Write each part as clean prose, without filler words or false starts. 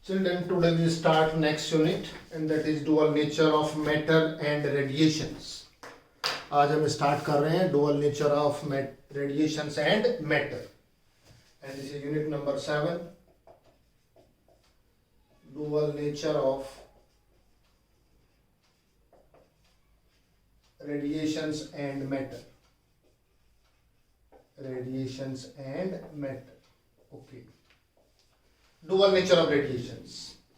Children, today we start next unit and that is dual nature of matter and radiations. आज हम start कर रहे हैं dual nature of radiations and matter. And this is unit number 7. Dual nature of radiations and matter. Radiations and matter. Okay. Dual nature of radiations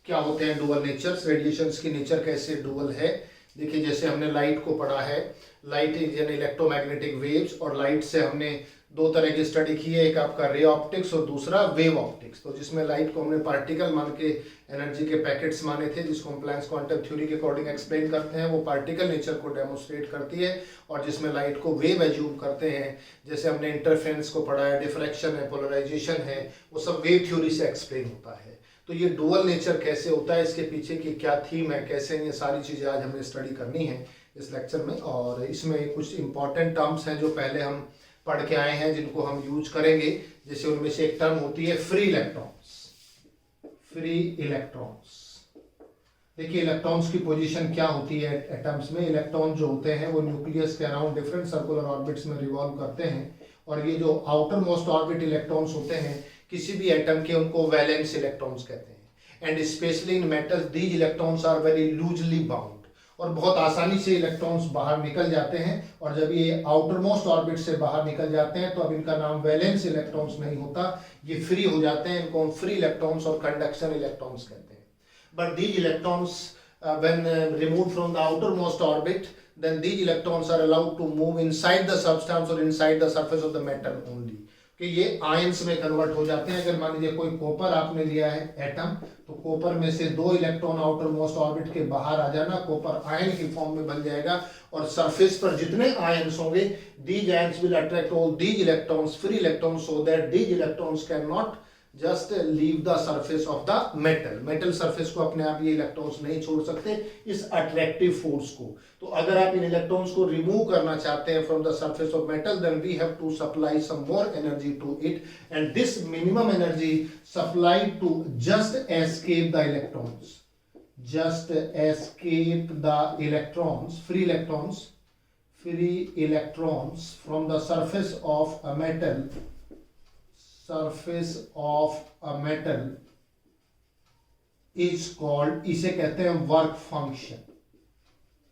क्या होते हैं? Dual natures, radiations की nature कैसे डुअल है? देखिए, जैसे हमने लाइट को पढ़ा है, light is an electromagnetic waves, और लाइट से हमने दो तरह की स्टडी की है, एक आपका रे ऑप्टिक्स और दूसरा वेव ऑप्टिक्स। तो जिसमें लाइट को हमने पार्टिकल मान के एनर्जी के पैकेट्स माने थे, जिसको हम प्लैंक्स क्वांटम थ्योरी के अकॉर्डिंग एक्सप्लेन करते हैं, वो पार्टिकल नेचर को डेमोन्स्ट्रेट करती है। और जिसमें लाइट को वेव एज्यूम करते हैं, जैसे हमने इंटरफेरेंस को पढ़ा है, डिफ्रैक्शन है, पोलराइजेशन है, वो सब वेव थ्योरी से एक्सप्लेन होता है। तो ये डुअल नेचर कैसे होता है, इसके पीछे की क्या थीम है, कैसे, ये सारी चीज़ें आज हमें स्टडी करनी है इस लेक्चर में। और इसमें कुछ इंपॉर्टेंट टर्म्स हैं जो पहले हम पढ़ के आए हैं, जिनको हम यूज करेंगे। जैसे उनमें से एक टर्म होती है फ्री इलेक्ट्रॉन्स। फ्री इलेक्ट्रॉन्स, देखिए इलेक्ट्रॉन्स की पोजीशन क्या होती है एटम्स में। इलेक्ट्रॉन जो होते हैं वो न्यूक्लियस के अराउंड डिफरेंट सर्कुलर ऑर्बिट्स में रिवॉल्व करते हैं, और ये जो आउटर मोस्ट ऑर्बिट इलेक्ट्रॉन्स होते हैं किसी भी एटम के, उनको वैलेंस इलेक्ट्रॉन्स कहते हैं। And specially in metals these electrons are very loosely bound, और बहुत आसानी से इलेक्ट्रॉन्स बाहर निकल जाते हैं। और जब ये आउटर मोस्ट ऑर्बिट से बाहर निकल जाते हैं तो अब इनका नाम वैलेंस इलेक्ट्रॉन्स नहीं होता, ये फ्री हो जाते हैं। इनको हम फ्री इलेक्ट्रॉन्स और कंडक्शन इलेक्ट्रॉन्स कहते हैं। But these electrons when removed from the outermost orbit, then these electrons are allowed to move inside the substance or inside the surface of the metal only, कि ये ions में convert हो जाते हैं। अगर मान लीजिए कोई कॉपर आपने लिया है एटम, तो कॉपर में से दो इलेक्ट्रॉन आउटर मोस्ट ऑर्बिट के बाहर आ जाना, कॉपर आयन की फॉर्म में बन जाएगा, और सरफेस पर जितने आयंस होंगे, these ions will attract all these electrons, free electrons, so that these electrons can not just leave the surface of the metal. Metal surface को अपने आप ये इलेक्ट्रॉन्स नहीं छोड़ सकते, इस अट्रैक्टिव फोर्स को। तो अगर आप इन इलेक्ट्रॉन्स को रिमूव करना चाहते हैं from the surface of metal, then we have to supply some more energy to it, and this minimum energy supplied to just escape the electrons, just escape the electrons, free electrons, free electrons from the surface of a metal, surface of a metal is called, इसे कहते हैं work function.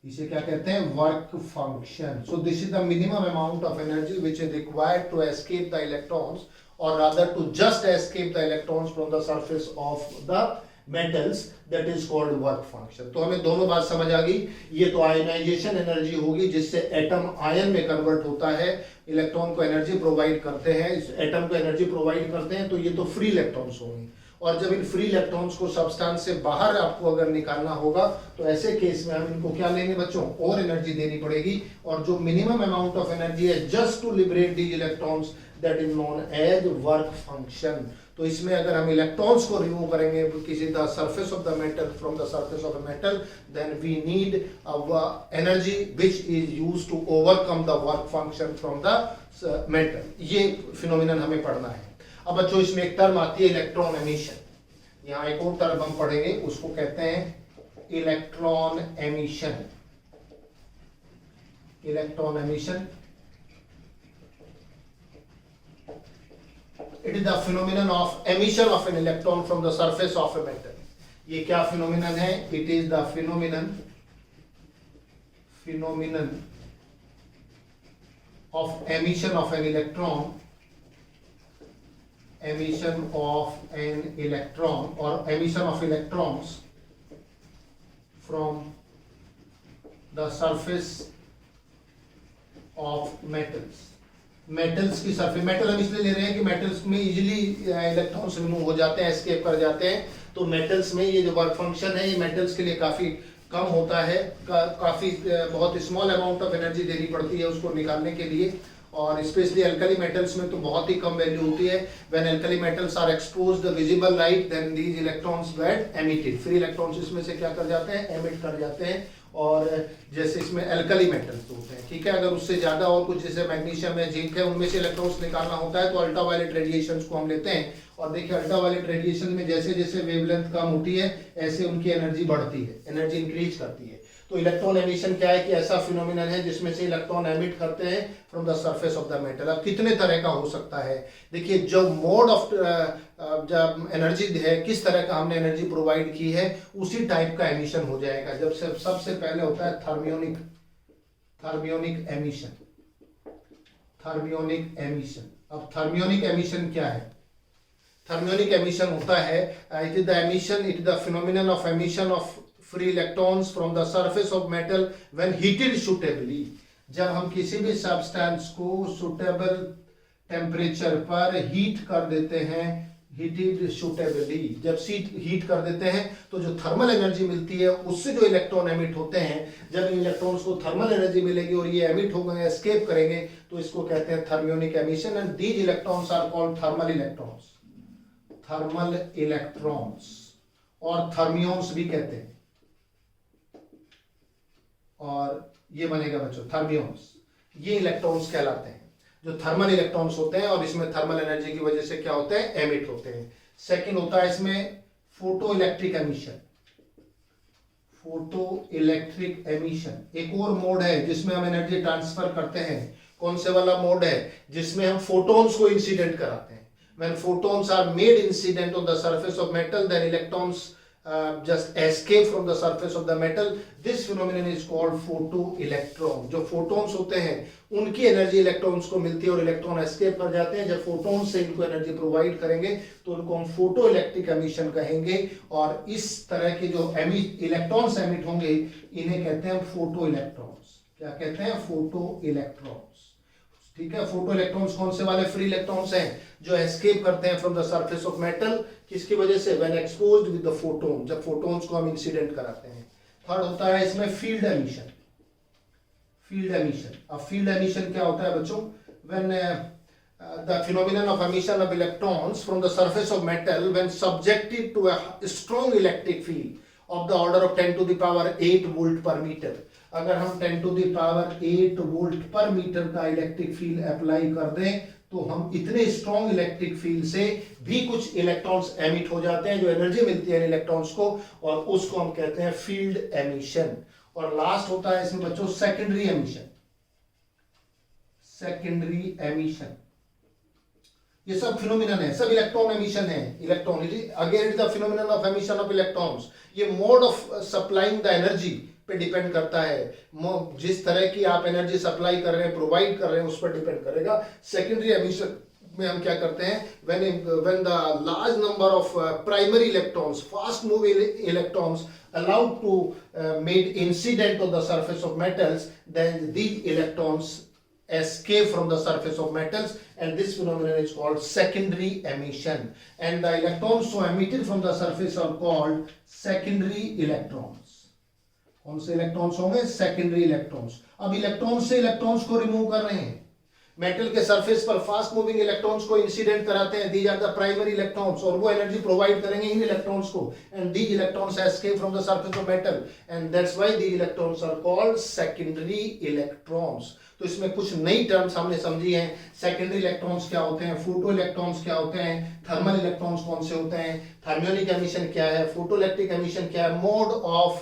इसे क्या कहते हैं? Work function. So this is the minimum amount of energy which is required to escape the electrons, or rather to just escape the electrons from the surface of the metals, that is called work function। तो हमें दोनों बात समझ आ गई। ये तो ionization energy होगी, जिससे एटम आयन में कन्वर्ट होता है, इलेक्ट्रॉन को एनर्जी प्रोवाइड करते हैं, इस एटम को एनर्जी प्रोवाइड करते हैं, तो ये तो फ्री इलेक्ट्रॉन्स होंगे। और जब इन फ्री इलेक्ट्रॉन्स को सब्सटेंस से बाहर आपको अगर निकालना होगा, तो ऐसे केस में हम इनको क्या लेंगे बच्चों? और एनर्जी देनी पड़ेगी। और जो मिनिमम अमाउंट ऑफ एनर्जी है just to liberate these electrons, that is known as work function. तो इसमें अगर हम इलेक्ट्रॉन्स को रिमूव करेंगे किसी the surface of the metal, from the surface of the metal, then we need energy which is used to overcome the work function from the metal. ये phenomenon हमें पढ़ना है। अब बच्चों इसमें एक टर्म आती है इलेक्ट्रॉन एमिशन। यहाँ एक और टर्म हम पढ़ेंगे, उसको कहते हैं electron emission. Electron emission, it is the phenomenon of emission of an electron from the surface of a metal। ये क्या phenomenon है? It is the phenomenon of emission of an electron, emission of an electron or emission of electrons from the surface of metals। Metals की surface, metal हम इसलिए ले रहे हैं कि मेटल्स में इजीली इलेक्ट्रॉन्स रिमूव हो जाते हैं, एस्केप कर जाते हैं। तो मेटल्स में ये जो वर्क फंक्शन है, ये मेटल्स के लिए काफ़ी कम होता है, काफ़ी बहुत स्मॉल अमाउंट ऑफ एनर्जी देनी पड़ती है उसको निकालने के लिए। और स्पेशली अल्कली मेटल्स में तो बहुत ही कम वैल्यू होती है। When alkali metals are expose the visible light, then these electrons get emitted. Free electrons इसमें से क्या कर जाते हैं? एमिट कर जाते हैं, और जैसे इसमें एल्कली मेटल्स होते हैं, ठीक है, अगर उससे ज़्यादा और कुछ जैसे मैग्नीशियम है, जिंक है, उनमें से इलेक्ट्रॉन्स निकालना होता है तो अल्ट्रावायलेट रेडिएशंस को हम लेते हैं। और देखिए अल्ट्रावायलेट रेडिएशन में जैसे जैसे वेवलेंथ कम होती है ऐसे उनकी एनर्जी बढ़ती है, एनर्जी इंक्रीज करती है। तो इलेक्ट्रॉन एमिशन क्या है कि ऐसा फिनोमिनन है जिसमें से इलेक्ट्रॉन एमिट करते हैं from the surface of the metal. अब कितने तरह का हो सकता है, देखिए जो मोड ऑफ जब एनर्जी है, किस तरह का हमने एनर्जी प्रोवाइड की है उसी टाइप का एमिशन हो जाएगा। जब से सबसे पहले होता है थर्मियोनिक एमिशन। थर्मियोनिक एमिशन, अब थर्मियोनिक एमिशन क्या है? थर्मियोनिक एमिशन होता है it is the emission, it is the phenomenon of emission of free electrons from the surface of metal when heated suitably। जब हम किसी भी सब्सटेंस को सुटेबल टेम्परेचर पर हीट कर देते हैं, हीटेड सुटेबली, जब हीट कर देते हैं तो जो थर्मल एनर्जी मिलती है उससे जो इलेक्ट्रॉन एमिट होते हैं, जब इन इलेक्ट्रॉन्स को थर्मल एनर्जी मिलेगी और ये एमिट होंगे, एस्केप करेंगे, तो इसको कहते हैं thermionic emission. And these electrons are called thermal electrons, thermal electrons, और थर्मियोन्स भी कहते हैं। और ये बनेगा बच्चों थर्मियोन्स, ये इलेक्ट्रॉन्स कहलाते हैं जो थर्मल इलेक्ट्रॉन्स होते हैं, और इसमें थर्मल एनर्जी की वजह से क्या होते हैं, एमिट होते हैं। सेकंड होता है इसमें photo electric emission. Photo electric emission एक और मोड है जिसमें हम एनर्जी ट्रांसफर करते हैं। कौन से वाला मोड है? जिसमें हम फोटोन्स को इंसिडेंट कराते हैं। When photons are made incident on the surface of metal, then electrons just escape from the surface of the metal. This phenomenon is called photoelectron। जो photons होते हैं उनकी एनर्जी इलेक्ट्रॉन्स को मिलती है और इलेक्ट्रॉन एस्केप कर जाते हैं। जब फोटोन्स से इनको एनर्जी प्रोवाइड करेंगे तो उनको हम फोटो इलेक्ट्रिक एमिशन कहेंगे। और इस तरह के जो इलेक्ट्रॉन्स एमिट होंगे इन्हें कहते हैं फोटो इलेक्ट्रॉन्स। क्या कहते हैं? Photo electrons. ठीक है, फोटो इलेक्ट्रॉन्स कौन से वाले? फ्री इलेक्ट्रॉन्स हैं जो एस्केप करते हैं from the surface of metal. किसकी वजह से? When exposed with the photon, जब फोटोन्स को हम इंसिडेंट कराते हैं। थर्ड होता है इसमें फील्ड एमिशन। फील्ड एमिशन, अब फील्ड एमिशन क्या होता है बच्चों? When the phenomenon of emission of electrons from the surface of metal when subjected to a strong electric field of the order of 10 to the power 8 volt per metre. अगर हम 10 to the power 8 volt per metre का electric field apply कर दें तो हम इतने strong electric field से भी कुछ इलेक्ट्रॉन्स एमिट हो जाते हैं, जो एनर्जी मिलती है इलेक्ट्रॉन्स को, और उसको हम कहते हैं फील्ड एमिशन। और लास्ट होता है इसमें बच्चों सेकेंडरी एमिशन। सेकेंडरी एमिशन ये सब फिनोमिनन है, सब इलेक्ट्रॉन एमिशन है। Electron again the phenomenon of emission of electrons. ये mode of supplying the energy पे डिपेंड करता है। जिस तरह की आप एनर्जी सप्लाई कर रहे हैं, प्रोवाइड कर रहे हैं, उस पर डिपेंड करेगा। सेकेंडरी एमिशन में हम क्या करते हैं? When the large number of primary electrons, fast moving electrons allowed to made incident on the surface of metals, then these electrons escape from the surface of metals, and this phenomenon is called secondary emission. And the electrons so emitted from the surface are called secondary electrons. कौन से electrons होंगे? Secondary electrons. अब electrons से electrons को remove कर रहे हैं, metal के सरफेस पर फास्ट मूविंग इलेक्ट्रॉन्स को इंसिडेंट कराते हैं। These are the primary electrons, और वो एनर्जी प्रोवाइड करेंगे इन इलेक्ट्रॉन्स को। And these electrons escape from the surface of metal, and that's why these electrons are called secondary electrons. तो इसमें कुछ नई टर्म्स हमने समझी हैं। सेकेंडरी इलेक्ट्रॉन्स क्या होते हैं, फोटो इलेक्ट्रॉन्स क्या होते हैं, थर्मल इलेक्ट्रॉन्स कौन से होते हैं, थर्मियोनिक एमिशन क्या है, फोटो इलेक्ट्रिक एमिशन क्या है, mode of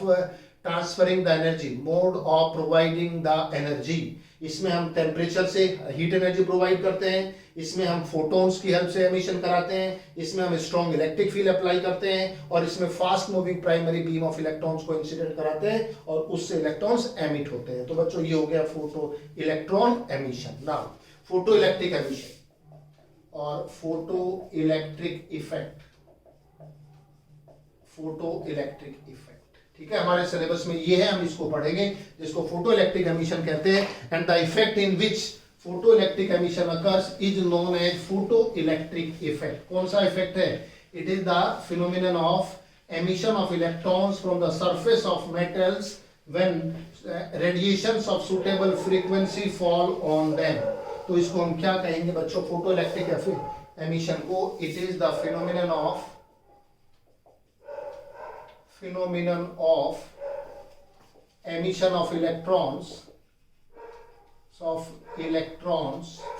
transferring the energy, mode of providing the energy. इसमें हम टेम्परेचर से हीट एनर्जी प्रोवाइड करते हैं, इसमें हम फोटोन्स की हेल्प से एमिशन कराते हैं, इसमें हम स्ट्रॉन्ग इलेक्ट्रिक फील्ड अप्लाई करते हैं, और इसमें fast moving primary beam of electrons को इंसिडेंट कराते हैं और उससे इलेक्ट्रॉन्स एमिट होते हैं। तो बच्चों ये हो गया photo electron emission. Now photo electric emission और photo electric effect. Photo electric effect, ठीक है, हमारे सिलेबस में ये है, हम इसको पढ़ेंगे, जिसको फोटो इलेक्ट्रिक एमिशन कहते हैं। And the effect in which photo electric emission occurs is known as photo electric effect. कौन सा इफेक्ट है? It is the phenomenon of emission of electrons from the surface of metals when radiations of suitable frequency fall on them. तो इसको हम क्या कहेंगे बच्चों? Photo electric emission को it is the phenomenon of emission of electrons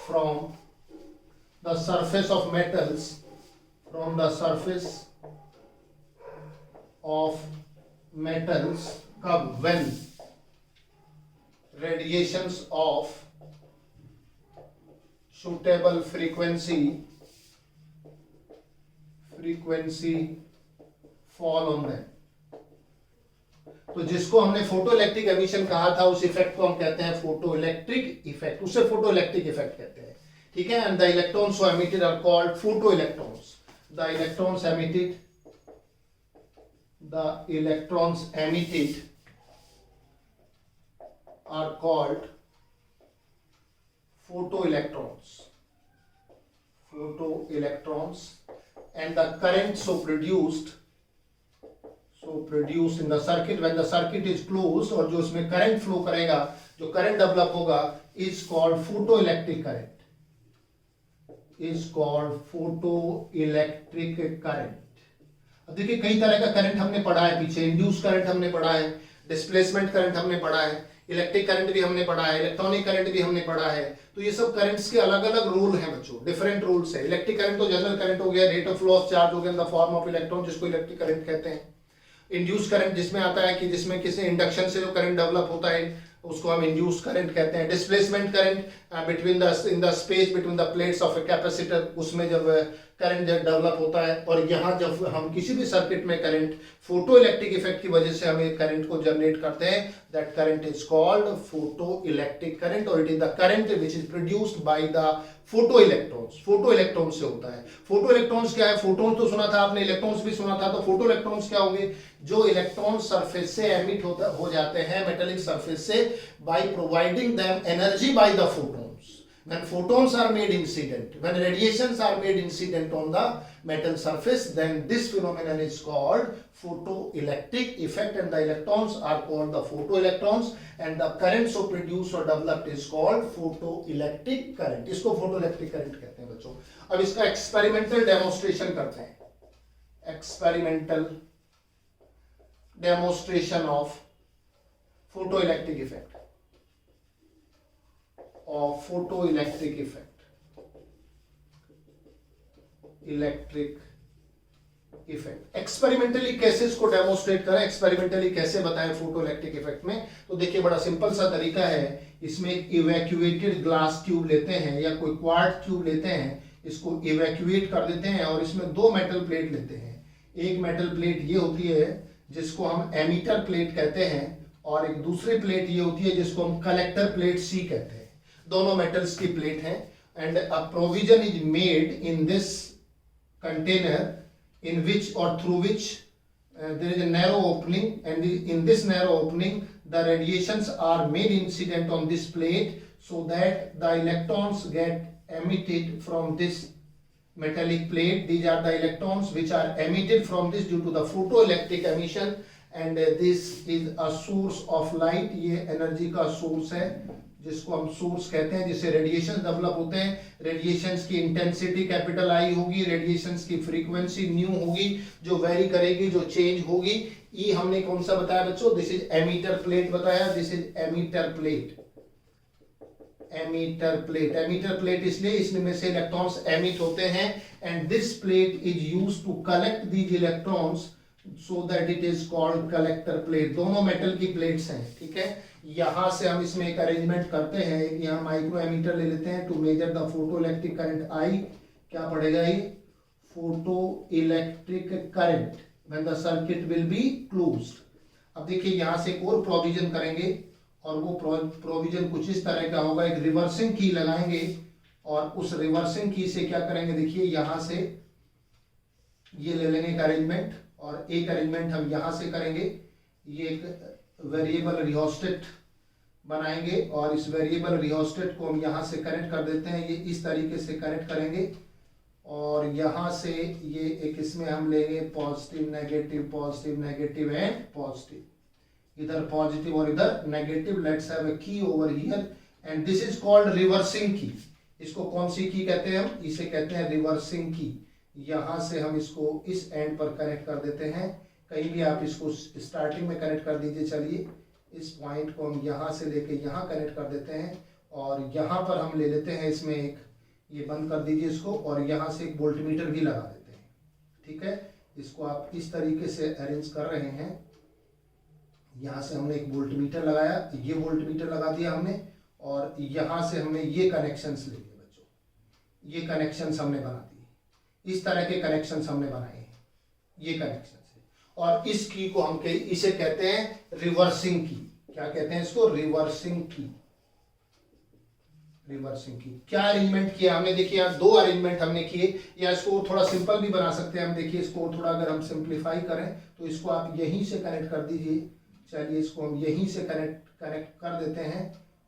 from the surface of metals, कब? when radiations of suitable frequency fall on them। तो जिसको हमने फोटो इलेक्ट्रिक एमिशन कहा था, उस इफेक्ट को हम कहते हैं फोटो इलेक्ट्रिक इफेक्ट, उसे फोटो इलेक्ट्रिक इफेक्ट कहते हैं, ठीक है। And the electrons so emitted are called photo electrons. The electrons emitted are called photoelectrons, and the current so produced in the circuit, when the circuit is closed, और जो उसमें current flow करेगा, जो current develop होगा, is called photoelectric current। अब देखिए कई तरह का करंट हमने पढ़ा है पीछे, इंड्यूस करंट हमने पढ़ा है, डिस्प्लेसमेंट करंट हमने पढ़ा है, इलेक्ट्रिक करंट भी हमने पढ़ा है, इलेक्ट्रॉनिक करंट भी हमने पढ़ा है। तो ये सब करंट्स के अलग अलग रूल हैं बच्चों, डिफरेंट रूल्स है। इलेक्ट्रिक करंट तो जनरल करंट हो गया, rate of flow of charge हो गया in the form of electron, जिसको इलेक्ट्रिक करंट कहते हैं। इंड्यूस करंट जिसमें आता है कि जिसमें किसी इंडक्शन से जो करंट डेवलप होता है, उसको हम इंड्यूस करंट कहते हैं। Displacement current in the space between the plates of a capacitor, उसमें जब करंट डेवलप होता है। और यहाँ जब हम किसी भी सर्किट में करंट फोटो इलेक्ट्रिक इफेक्ट की वजह से हमें करंट को जनरेट करते हैं, that current is called photo electric current, और it is the current which is produced by the photo electrons. Photo electrons से होता है। फोटो इलेक्ट्रॉन्स क्या है? फोटोन तो सुना था आपने, इलेक्ट्रॉन्स भी सुना था। तो फोटो इलेक्ट्रॉन्स क्या होंगे? जो इलेक्ट्रॉन सरफेस से एमिट हो जाते हैं मेटेलिक सरफेस से, by providing them energy by the photons. When photons are made incident, when radiations are made incident on the metal surface, then this phenomenon is called photoelectric effect, and the electrons are called the photoelectrons, and the current so produced or developed is called photoelectric current। इसको photoelectric current कहते हैं बच्चों। अब इसका experimental demonstration करते हैं। Experimental demonstration of photoelectric effect, of photoelectric effect. Experimentally कैसे इसको डेमोन्स्ट्रेट करें, एक्सपेरिमेंटली कैसे बताएं फोटोइलेक्ट्रिक इफेक्ट में? तो देखिए बड़ा सिंपल सा तरीका है। इसमें एक इवैक्यूएटेड ग्लास ट्यूब लेते हैं या कोई क्वार्ट्ज ट्यूब लेते हैं, इसको इवैक्यूएट कर देते हैं और इसमें दो मेटल प्लेट लेते हैं। एक मेटल प्लेट ये होती है जिसको हम एमीटर प्लेट कहते हैं, और एक दूसरी प्लेट ये होती है जिसको हम कलेक्टर प्लेट सी कहते हैं। दोनों मेटल्स की प्लेट हैं, and a provision is made in this container in which और through which there is a narrow opening, and in this narrow opening the radiations are made incident on this plate so that the electrons get emitted from this metallic plate। These are the electrons which are emitted from this due to the photoelectric emission, and this is a source of light। ये energy का source है जिसको हम source कहते हैं, जिससे radiation develop होते हैं। रेडिएशंस की इंटेंसिटी कैपिटल आई होगी, रेडिएशंस की फ्रीक्वेंसी न्यू होगी, जो वेरी करेगी, जो चेंज होगी। ई हमने कौन सा बताया बच्चों? दिस इज एमीटर प्लेट बताया। This is emitter plate. Emitter plate इसलिए इसमें से इलेक्ट्रॉन्स एमिट होते हैं, and this plate is used to collect these electrons so that it is called collector plate. दोनों मेटल की प्लेट्स हैं, ठीक है। यहां से हम इसमें एक अरेंजमेंट करते हैं। यहाँ माइक्रो एमीटर ले लेते हैं to measure the photo electric current I. क्या पड़ेगा ये? Photo electric current when the circuit will be closed. अब देखिए यहां से एक और प्रोविजन करेंगे, और वो प्रोविजन कुछ इस तरह का होगा। एक रिवर्सिंग की लगाएंगे, और उस रिवर्सिंग की से क्या करेंगे? देखिए यहां से ये ले लेंगे एक अरेंजमेंट, और एक अरेंजमेंट हम यहां से करेंगे। ये एक वेरिएबल रियोस्टेट बनाएंगे, और इस वेरिएबल रियोस्टेट को हम यहां से कनेक्ट कर देते हैं। ये इस तरीके से कनेक्ट करेंगे, और यहां से ये एक इसमें हम लेंगे पॉजिटिव नेगेटिव एंड पॉजिटिव, इधर पॉजिटिव और इधर नेगेटिव। लेट्स हैव अ की over here, and this is called reversing की। इसको कौन सी की कहते हैं हम? इसे कहते हैं रिवर्सिंग की। यहां से हम इसको इस एंड पर कनेक्ट कर देते हैं। कहीं भी आप इसको स्टार्टिंग में कनेक्ट कर दीजिए। चलिए इस पॉइंट को हम यहाँ से लेके यहाँ कनेक्ट कर देते हैं और यहाँ पर हम ले लेते हैं इसमें एक, ये बंद कर दीजिए इसको, और यहाँ से एक वोल्टमीटर भी लगा देते हैं। ठीक है, इसको आप इस तरीके से अरेंज कर रहे हैं। यहाँ से हमने एक वोल्टमीटर लगाया, ये वोल्टमीटर लगा दिया हमने, और यहाँ से हमने ये कनेक्शंस ले लिए बच्चों, ये कनेक्शंस हमने बना दिए। इस तरह के कनेक्शंस हमने बनाए हैं, ये कनेक्शन है। और इस की को हम इसे कहते हैं रिवर्सिंग की। क्या कहते हैं इसको? रिवर्सिंग की। रिवर्सिंग की क्या अरेंजमेंट किया हमने? देखिए यहाँ दो अरेंजमेंट हमने किए, या इसको थोड़ा सिंपल भी बना सकते हैं हम। देखिए इसको थोड़ा अगर हम सिंप्लीफाई करें तो इसको आप यहीं से कनेक्ट कर दीजिए। चलिए इसको हम यहीं से कनेक्ट कर देते हैं,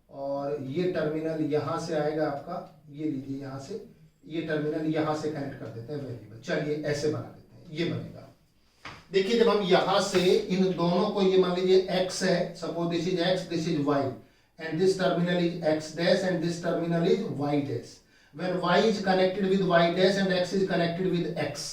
और ये टर्मिनल यहाँ से आएगा आपका, ये लीजिए यहाँ से, ये टर्मिनल यहाँ से कनेक्ट कर देते हैं वेरिएबल। चलिए ऐसे बना देते हैं, ये बनेगा। देखिए जब हम यहाँ से इन दोनों को, ये मान लीजिए x है, suppose this is x, this is y, and this terminal is x dash and this terminal is y dash. When y is connected with y dash and x is connected with x,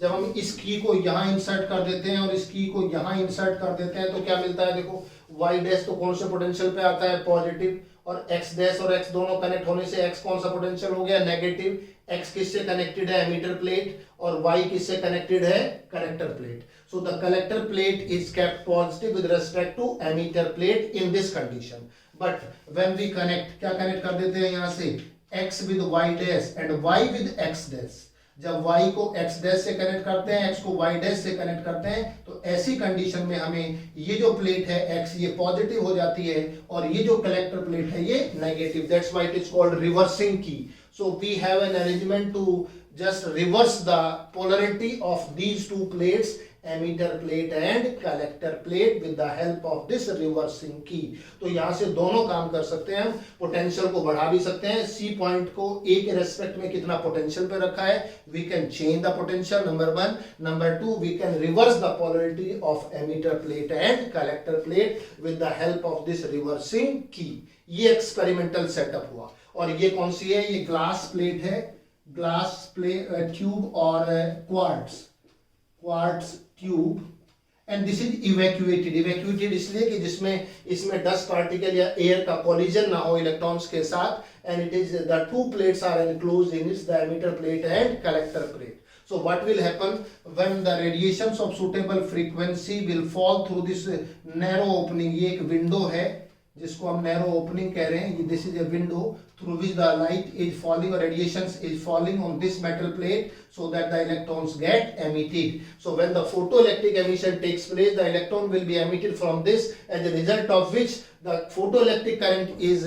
जब हम इस की को यहाँ insert कर देते हैं और इस की को यहाँ इंसर्ट कर देते हैं तो क्या मिलता है? देखो y डैश तो कौन से पोटेंशियल पे आता है? पॉजिटिव, और x डैश और x दोनों कनेक्ट होने से x कौन सा पोटेंशियल हो गया? नेगेटिव। x किससे कनेक्टेड है? एमीटर प्लेट, और y किससे कनेक्टेड है? Collector plate. So the collector plate is kept positive with respect to emitter plate in this condition. But when we connect, क्या कनेक्ट कर देते हैं यहाँ से? x with y dash and y with x dash. जब y को x dash से connect करते हैं, x को y डैश से कनेक्ट करते हैं, तो ऐसी कंडीशन में हमें ये जो प्लेट है x, ये पॉजिटिव हो जाती है, और ये जो कलेक्टर प्लेट है ये negative. That's why it is called reversing key. So we have an arrangement to just reverse the polarity of these two plates, emitter plate and collector plate, with the help of this reversing key. तो यहाँ से दोनों काम कर सकते हैं हम, potential को बढ़ा भी सकते हैं। सी पॉइंट को ए के रेस्पेक्ट में कितना पोटेंशियल पे रखा है, we can change the potential, number 1। Number 2, we can reverse the polarity of emitter plate and collector plate with the help of this reversing key. ये एक्सपेरिमेंटल सेटअप हुआ। और ये कौन सी है? ये ग्लास प्लेट है, ग्लास ट्यूब और quartz tube, and this is evacuated. Evacuated इसलिए कि जिसमें इसमें डस्ट पार्टिकल या एयर का कोलिजन ना हो इलेक्ट्रॉन्स के साथ, and it is the two plates are enclosed in its, the emitter plate and collector plate. So what will happen when the radiations of suitable frequency will fall through this narrow opening? ये एक window है जिसको हम narrow opening कह रहे हैं। This is a window through which the light is falling और radiations is falling on this metal plate so that the electrons get emitted. So when the photoelectric emission takes place, the electron will be emitted from this, as a result of which the photoelectric current is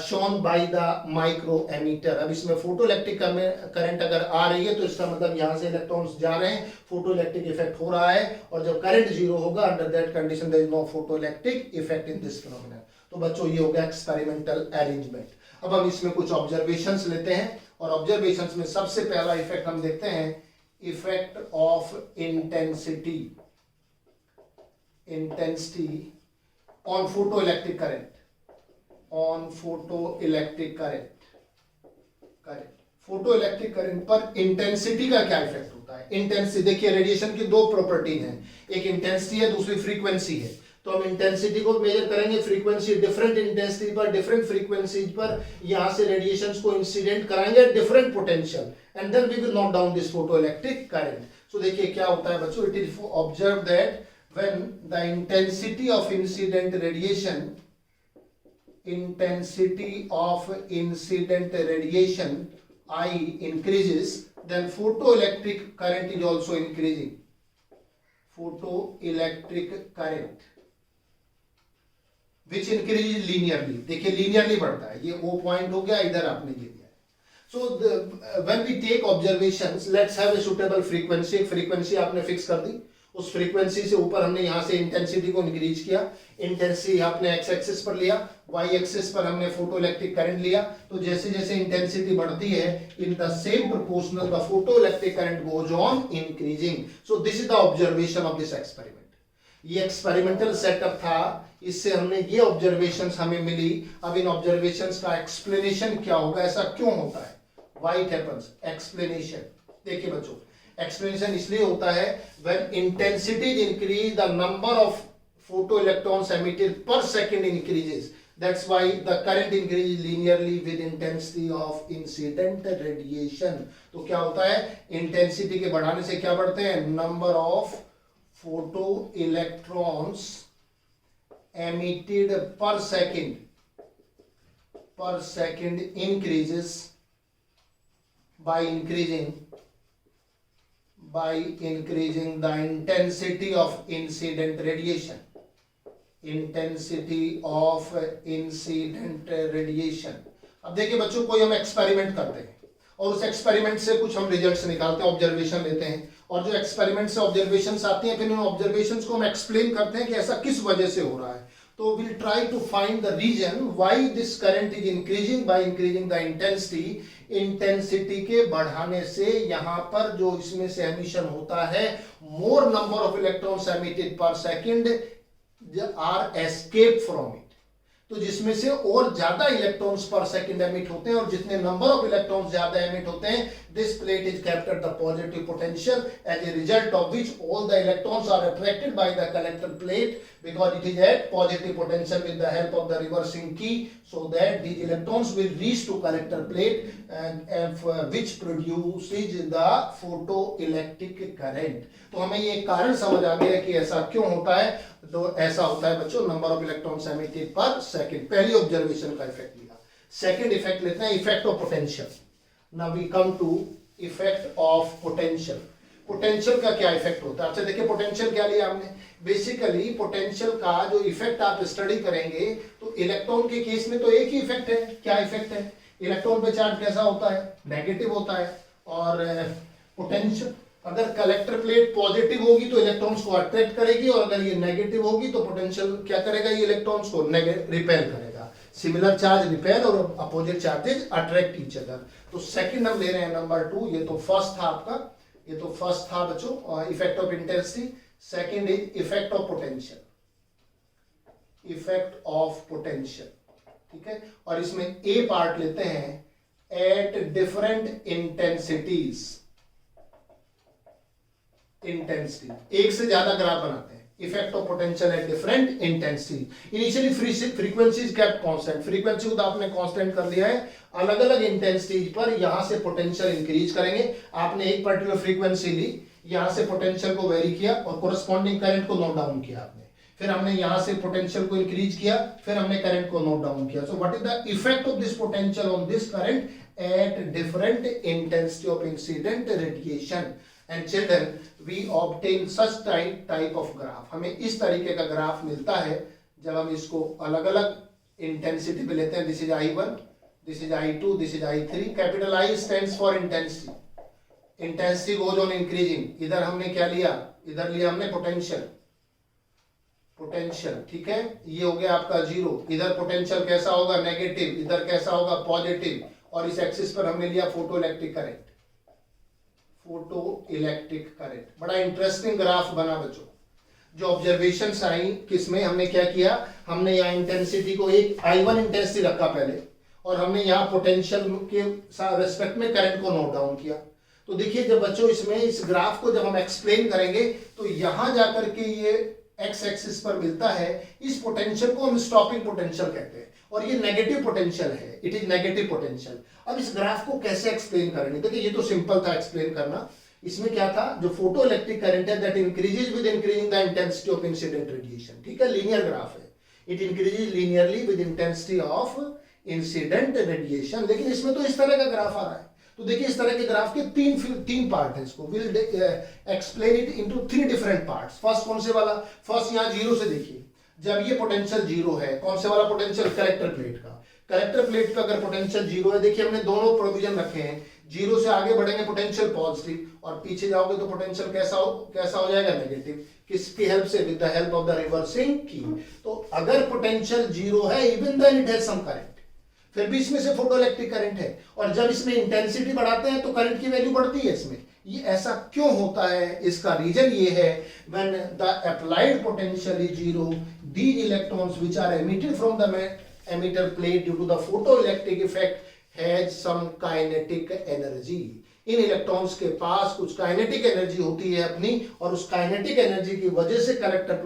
shown by the micro emitter. अब इसमें photoelectric current अगर आ रही है तो इसका मतलब यहाँ से इलेक्ट्रॉन्स जा रहे हैं, फोटोइलेक्ट्रिक इफेक्ट हो रहा है, और जब करंट जीरो होगा, under that condition there is no photoelectric effect in this phenomenon. तो बच्चों ये हो गया एक्सपेरिमेंटल अरेंजमेंट। अब हम इसमें कुछ ऑब्जर्वेशंस लेते हैं, और ऑब्जर्वेशंस में सबसे पहला इफेक्ट हम देखते हैं, effect of intensity on photoelectric current, on photoelectric current. Photoelectric current पर इंटेंसिटी का क्या इफेक्ट होता है? इंटेंसिटी, देखिए रेडिएशन की दो प्रॉपर्टी हैं, एक इंटेंसिटी है, दूसरी फ्रीक्वेंसी है। तो हम इंटेंसिटी को मेजर करेंगे, फ्रीक्वेंसी डिफरेंट इंटेंसिटी पर, डिफरेंट फ्रीक्वेंसीज पर यहां से रेडिएशंस को इंसिडेंट कराएंगे different potential, and then we will note down this photoelectric current. So देखिए क्या होता है बच्चों, it is observe that when the intensity of incident radiation, intensity of incident radiation I increases, then photoelectric current is also increasing. Photoelectric current which increases linearly. देखिए linearly बढ़ता है, ये O point हो गया, इधर आपने ये दिया है। So when we take observations, let's have a suitable frequency. एक frequency आपने फिक्स कर दी, उस फ्रीक्वेंसी से ऊपर हमने यहां से इंटेंसिटी को इंक्रीज किया। इंटेंसिटी आपने एक्स एक्सिस पर लिया, वाई एक्सिस पर हमने फोटोइलेक्ट्रिक करंट लिया। तो जैसे जैसे इंटेंसिटी बढ़ती है, in the same proportional the photoelectric current goes on increasing. So this is the observation of this experiment. ये एक्सपेरिमेंटल सेटअप था, इससे हमने ये ऑब्जर्वेशंस हमें मिली। अब इन ऑब्जर्वेशंस का एक्सप्लेनेशन क्या होगा, ऐसा क्यों होता है, व्हाई इट हैपेंस। एक्सप्लेनेशन देखिए बच्चों, एक्सप्लेनेशन इसलिए होता है when intensity increase the number of photoelectrons emitted per second increases. That's why the current increases linearly with intensity of incident radiation. तो क्या होता है, इंटेंसिटी के बढ़ाने से क्या बढ़ते हैं, number of photo electrons emitted per second increases by increasing the intensity of incident radiation. अब देखिए बच्चों, कोई हम एक्सपेरिमेंट करते हैं और उस एक्सपेरिमेंट से कुछ हम रिजल्ट्स निकालते हैं, ऑब्जर्वेशन लेते हैं, और जो एक्सपेरिमेंट से ऑब्जर्वेशंस आती हैं फिर उन ऑब्जर्वेशंस को हम एक्सप्लेन करते हैं कि ऐसा किस वजह से हो रहा है. तो will try to find the reason why this current is increasing by increasing the intensity के बढ़ाने से यहाँ पर जो इसमें से एमिशन होता है, more number of electrons emitted per second are escape from it. तो जिसमें से और ज्यादा इलेक्ट्रॉन्स पर सेकंड एमिट होते हैं और जितने नंबर ऑफ इलेक्ट्रॉन्स ज्यादा एमिट होते हैं, this plate is kept at the positive potential, as a result of which all the electrons are attracted by the collector plate because it is at positive potential with the help of the reversing key, so that these electrons will reach to collector plate and which produces the photoelectric current. तो हमें ये कारण समझ आ गया कि ऐसा क्यों होता है. तो ऐसा होता है बच्चों, number of electrons emitted per second. पहली ऑब्जर्वेशन का इफेक्ट लिया. सेकंड इफेक्ट लेते हैं, effect of potential. Now we come to effect of potential. Potential का क्या इफेक्ट होता है. अच्छा देखिए, पोटेंशियल क्या लिया हमने. बेसिकली पोटेंशियल का जो इफेक्ट आप स्टडी करेंगे तो इलेक्ट्रॉन के केस में तो एक ही इफेक्ट है. क्या इफेक्ट है, इलेक्ट्रॉन पे चार्ज कैसा होता है, नेगेटिव होता है. और पोटेंशियल, अगर कलेक्टर प्लेट पॉजिटिव होगी तो इलेक्ट्रॉन्स को अट्रैक्ट करेगी, और अगर ये नेगेटिव होगी तो पोटेंशियल क्या करेगा, ये इलेक्ट्रॉन्स को रिपेल करेगा. सिमिलर चार्ज रिपेल और opposite charges attract each other. तो सेकंड हम ले रहे हैं नंबर 2. ये तो फर्स्ट था आपका, ये तो फर्स्ट था बच्चों, effect of intensity. Second is effect of potential. Effect of potential, ठीक है. और इसमें ए पार्ट लेते हैं, एट डिफरेंट इंटेंसिटीज. एक से ज्यादा ग्राफ बनाते हैं. Effect of potential at different intensity. Initially frequencies kept constant. Frequency को तो आपने कांस्टेंट कर लिया है. अलग अलग इंटेंसिटीज पर यहां से पोटेंशियल इंक्रीज करेंगे. आपने एक पर्टिकुलर फ्रीक्वेंसी ली, यहां से पोटेंशियल को वेरी किया और कोरस्पॉन्डिंग करंट को नोट डाउन किया आपने. फिर हमने यहां से पोटेंशियल को इंक्रीज किया, फिर हमने करंट को नोट डाउन किया. So what is the effect of this potential on this current at different intensity of incident radiation. And children, we obtain such type of graph. हमें इस तरीके का ग्राफ मिलता है जब हम इसको अलग अलग इंटेंसिटी पे लेते हैं. This is I1, this is I2, this is I3. Capital I stands for intensity. Intensity goes on increasing. इधर हमने क्या लिया, इधर लिया हमने पोटेंशियल. ठीक है. ये हो गया आपका 0. इधर पोटेंशियल कैसा होगा, नेगेटिव. इधर कैसा होगा, पॉजिटिव. और इस एक्सिस पर हमने लिया फोटो इलेक्ट्रिक करंट. बड़ा इंटरेस्टिंग ग्राफ बना बच्चों. जो ऑब्जर्वेशंस आई किसमें, हमने क्या किया, हमने यहाँ इंटेंसिटी को एक I1 इंटेंसिटी रखा पहले, और हमने यहाँ पोटेंशियल के रेस्पेक्ट में करंट को नोट डाउन किया. तो देखिए जब बच्चों इसमें इस ग्राफ को जब हम एक्सप्लेन करेंगे तो यहां जाकर के ये एक्स एक्सिस पर मिलता है. इस पोटेंशियल को हम स्टॉपिंग पोटेंशियल कहते हैं, और ये नेगेटिव पोटेंशियल है. It is negative potential. अब इस ग्राफ को कैसे एक्सप्लेन करेंगे. देखिए ये तो सिंपल था एक्सप्लेन करना. इसमें क्या था, जो फोटो इलेक्ट्रिक करंट है that increases with increasing the intensity of incident radiation. ठीक है, लीनियर ग्राफ है. It increases linearly with intensity of incident radiation. लेकिन इसमें तो इस तरह का ग्राफ आ रहा है. तो देखिए इस तरह के ग्राफ के तीन पार्ट हैं. इसको will explain it into 3 different parts. First कौन से वाला, फर्स्ट यहाँ 0 से देखिए. जब ये पोटेंशियल 0 है, कौन से वाला पोटेंशियल, कलेक्टर प्लेट का. कलेक्टर प्लेट का अगर पोटेंशियल 0 है, देखिए हमने दोनों प्रोविजन रखे हैं. 0 से आगे बढ़ेंगे पोटेंशियल पॉजिटिव, और पीछे जाओगे तो पोटेंशियल कैसा हो जाएगा, नेगेटिव. किसकी हेल्प से, with the help of the reversing की. तो अगर पोटेंशियल 0 है, even then it has some current, फिर भी इसमें से फोटो इलेक्ट्रिक करंट है. और जब इसमें इंटेंसिटी बढ़ाते हैं तो करंट की वैल्यू बढ़ती है इसमें. ये ऐसा क्यों होता है, इसका रीजन ये है, when the applied potential is 0, these electrons which are emitted from the emitter plate due to the photoelectric effect has some kinetic energy. In electrons के पास कुछ काइनेटिक एनर्जी होती है अपनी, और उस काइनेटिक एनर्जी की वजह से कलेक्टर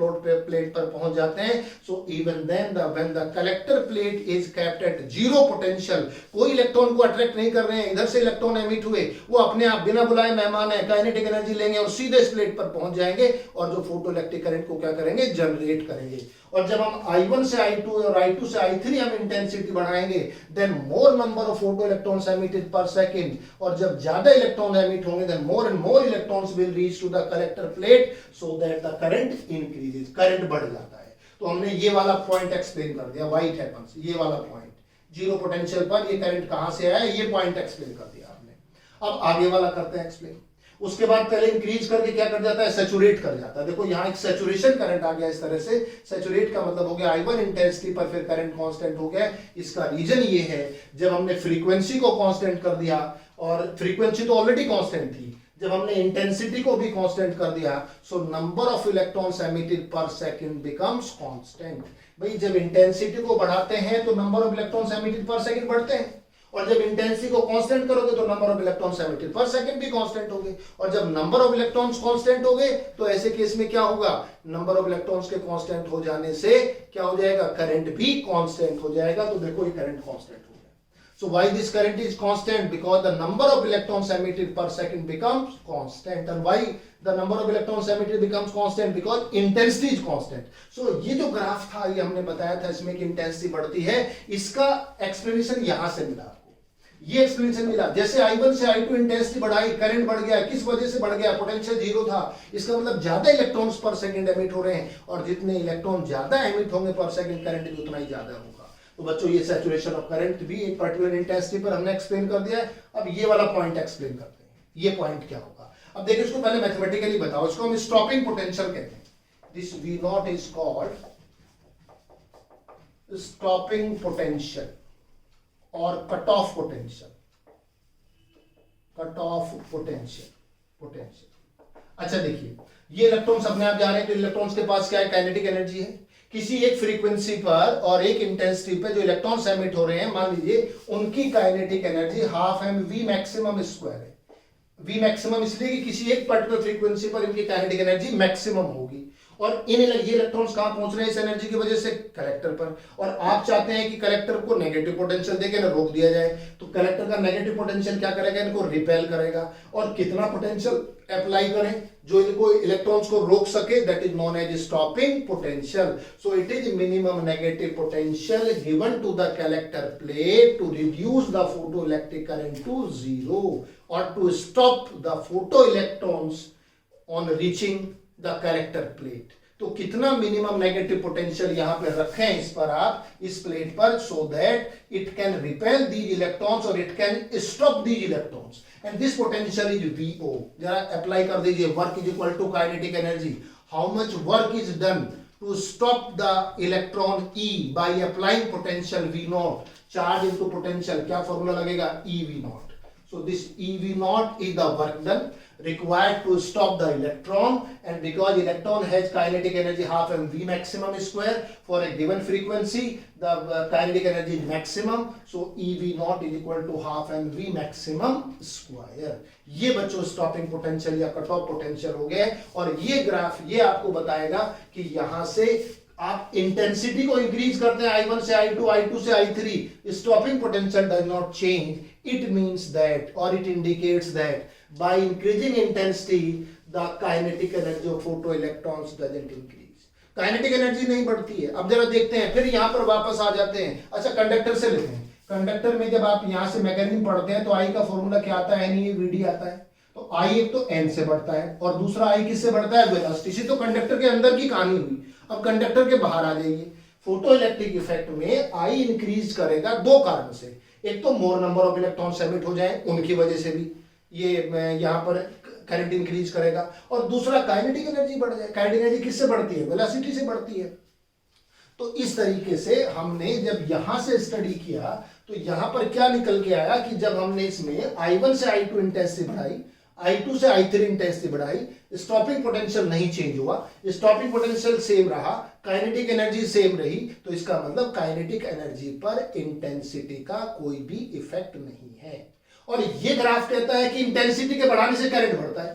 प्लेट पर पहुंच जाते हैं. So even then when the collector plate is kept at zero potential, कोई इलेक्ट्रॉन को अट्रैक्ट नहीं कर रहे हैं, इधर से इलेक्ट्रॉन एमिट हुए, वो अपने आप बिना बुलाए मेहमान है, काइनेटिक एनर्जी लेंगे और सीधे इस प्लेट पर पहुंच जाएंगे और जो फोटोइलेक्ट्रिक करंट को क्या करेंगे, जनरेट करेंगे. और जब हम I1 से I2 और I2 से I3 हम इंटेंसिटी बढ़ाएंगे, then more number of photo electrons emitted per second, और जब ज्यादा इलेक्ट्रॉन एमिट होंगे then more and more electrons will reach to the collector plate so that the current increases, current बढ़ जाता है. तो हमने ये वाला पॉइंट एक्सप्लेन कर दिया, व्हाई इट हैपेंस, ये वाला पॉइंट जीरो पोटेंशियल पर ये करंट कहां से आया, ये पॉइंट एक्सप्लेन कर दिया आपने. अब आगे वाला करते हैं एक्सप्लेन. उसके बाद पहले इंक्रीज करके क्या कर जाता है, सैचुरेट कर जाता है. देखो यहाँ एक सैचुरेशन करंट आ गया इस तरह से. सैचुरेट का मतलब हो गया I1 इंटेंसिटी पर फिर करंट कांस्टेंट हो गया. इसका रीजन ये है, जब हमने फ्रीक्वेंसी को कांस्टेंट कर दिया, और फ्रीक्वेंसी तो ऑलरेडी कांस्टेंट थी, जब हमने इंटेंसिटी को भी कांस्टेंट कर दिया, so number of electrons emitted per second becomes constant. भाई जब इंटेंसिटी को बढ़ाते हैं तो number of electrons emitted per second बढ़ते हैं, और जब इंटेंसिटी को कांस्टेंट करोगे तो number of electrons emitted per second भी कांस्टेंट होंगे. और जब नंबर ऑफ इलेक्ट्रॉन्स कांस्टेंट हो गए तो ऐसे केस में क्या होगा, नंबर ऑफ इलेक्ट्रॉन्स के कांस्टेंट हो जाने से क्या हो जाएगा, करंट भी कांस्टेंट हो जाएगा. तो देखो ये करंट कांस्टेंट हो गया. So why this current is constant, because the number of electrons emitted per second becomes constant. And why the number of electrons emitted becomes constant, because intensity is constant. So ये जो graph था, ये हमने बताया था इसमें कि intensity बढ़ती है, इसका एक्सप्लेनेशन यहां से मिला आपको. ये एक्सप्लेनेशन मिला, जैसे I1 से I2 इंटेंसिटी बढ़ाई, करंट बढ़ गया, किस वजह से बढ़ गया, पोटेंशियल जीरो था, इसका मतलब ज्यादा इलेक्ट्रॉन्स पर सेकंड एमिट हो रहे हैं, और जितने इलेक्ट्रॉन ज्यादा एमिट होंगे पर सेकंड, करंट भी उतना ही ज्यादा होगा. तो बच्चों ये सैचुरेशन ऑफ करंट भी एक पर्टिकुलर इंटेंसिटी पर हमने एक्सप्लेन कर दिया. अब ये वाला पॉइंट एक्सप्लेन करते हैं, ये पॉइंट क्या होगा. अब देखिए इसको पहले मैथमेटिकली बताओ. इसको हम स्टॉपिंग पोटेंशियल कहते हैं. This V0 is called stopping potential और cut off potential. Cut off potential. अच्छा देखिए, ये इलेक्ट्रॉन्स अपने आप जा रहे हैं, तो इलेक्ट्रॉन्स के पास क्या है, काइनेटिक एनर्जी है. किसी एक फ्रीक्वेंसी पर और एक इंटेंसिटी पे जो इलेक्ट्रॉन्स एमिट हो रहे हैं, मान लीजिए उनकी kinetic energy half mv maximum square है. V मैक्सिमम इसलिए कि किसी एक पर्टिकुलर फ्रीक्वेंसी पर इनकी काइनेटिक एनर्जी मैक्सिमम होगी, और ये इलेक्ट्रॉन्स कहां पहुंच रहे हैं इस एनर्जी की वजह से, कलेक्टर पर. और आप चाहते हैं कि कलेक्टर को नेगेटिव पोटेंशियल देके ना रोक दिया जाए, तो कलेक्टर का नेगेटिव पोटेंशियल क्या करेगा, इनको रिपेल करेगा. और कितना पोटेंशियल अप्लाई करें जो इनको इलेक्ट्रॉन्स को रोक सके, that is known as stopping potential. So it is minimum negative potential given to the collector plate to reduce the photoelectric current to zero, or to stop the photoelectrons on reaching the collector plate. तो कितना minimum negative potential यहां पे रखें इस पर, आप इस plate पर, so that it can repel these electrons और it can stop these electrons. And this potential is VO. जरा अप्लाई कर दीजिए, work is equal to kinetic energy. How much work is done to stop the electron E by applying potential V0, charge into potential, क्या formula लगेगा, EV0. So this EV0 is the work done required to stop the electron, and because electron has kinetic energy half mv maximum square for a given frequency, the kinetic energy is maximum, so EV0 is equal to half mv maximum square. ये बच्चों stopping potential या cut off potential हो गया. और ये graph ये आपको बताएगा कि यहां से आप इंटेंसिटी को इंक्रीज करते हैं I1 से I2, I2 से I3, stopping potential does not change. It means that, or it indicates that by increasing intensity the kinetic energy of photoelectrons doesn't increase. Kinetic energy नहीं बढ़ती है. अब जरा देखते हैं, फिर यहां पर वापस आ जाते हैं. अच्छा कंडक्टर से लेते हैं. कंडक्टर में जब आप यहां से मैकेनिज्म पढ़ते हैं तो I का फॉर्मूला क्या आता है, NeVd आता है. तो I एक तो n से बढ़ता है और दूसरा I किससे बढ़ता है, वेलोसिटी से. तो कंडक्टर के अंदर की कहानी हुई. अब कंडक्टर के बाहर आ जाइए. फोटोइलेक्ट्रिक इफेक्ट में I इंक्रीज करेगा दो कारण से. एक तो मोर नंबर ऑफ इलेक्ट्रॉन्स एमिट हो जाए, उनकी वजह से भी ये यहाँ पर करंट इंक्रीज करेगा, और दूसरा काइनेटिक एनर्जी बढ़ जाए. काइनेटिक एनर्जी किससे बढ़ती है, वेलोसिटी से बढ़ती है. तो इस तरीके से हमने जब यहां से स्टडी किया तो यहां पर क्या निकल के आया कि जब हमने इसमें I1 से I2 इंटेंसिटी बढ़ाई, I2 से I3 इंटेंसिटी बढ़ाई, स्टॉपिंग पोटेंशियल नहीं चेंज हुआ, स्टॉपिंग पोटेंशियल सेम रहा, काइनेटिक एनर्जी सेम रही, तो इसका मतलब काइनेटिक एनर्जी पर इंटेंसिटी का कोई भी इफेक्ट नहीं है. और ये ग्राफ कहता है कि इंटेंसिटी के बढ़ाने से करंट बढ़ता है।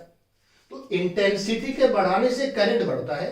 तो इंटेंसिटी के बढ़ाने से करंट बढ़ता है,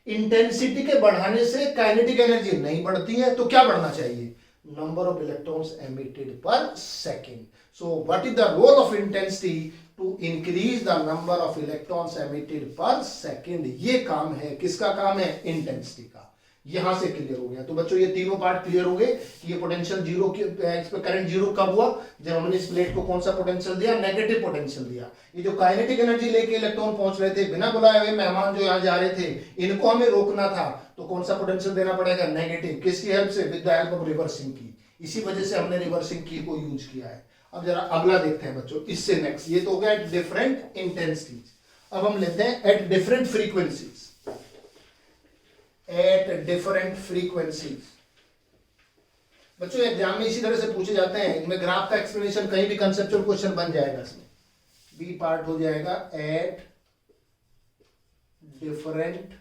इंटेंसिटी के बढ़ाने से काइनेटिक एनर्जी नहीं बढ़ती है। तो क्या बढ़ना चाहिए? Number of electrons emitted per second. So what is the role of intensity? To increase the number of electrons emitted per second. ये काम है, किसका काम है? इंटेंसिटी का। यहां से क्लियर हो गया। तो बच्चों ये तीनों पार्ट क्लियर हो गए कि ये पोटेंशियल जीरो, इस पे करंट जीरो कब हुआ? जब हमने इस प्लेट को कौन सा पोटेंशियल दिया? नेगेटिव पोटेंशियल दिया। ये जो काइनेटिक एनर्जी लेके इलेक्ट्रॉन पहुंच रहे थे, बिना बुलाए हुए मेहमान जो यहाँ जा रहे थे, इनको हमें रोकना था, तो कौन सा पोटेंशियल देना पड़ेगा? नेगेटिव। किसकी हेल्प से? With the help of reversing की। इसी वजह से हमने रिवर्सिंग की को यूज किया है। अब जरा अगला देखते हैं बच्चों, इससे नेक्स्ट। ये तो हो गया एट डिफरेंट इंटेंसिटीज। अब हम लेते हैं at different frequencies. At different frequencies बच्चों एग्जाम में इसी तरह से पूछे जाते हैं। इनमें ग्राफ का एक्सप्लेनेशन कहीं भी कंसेप्चुअल क्वेश्चन बन जाएगा, इसमें बी पार्ट हो जाएगा एट डिफरेंट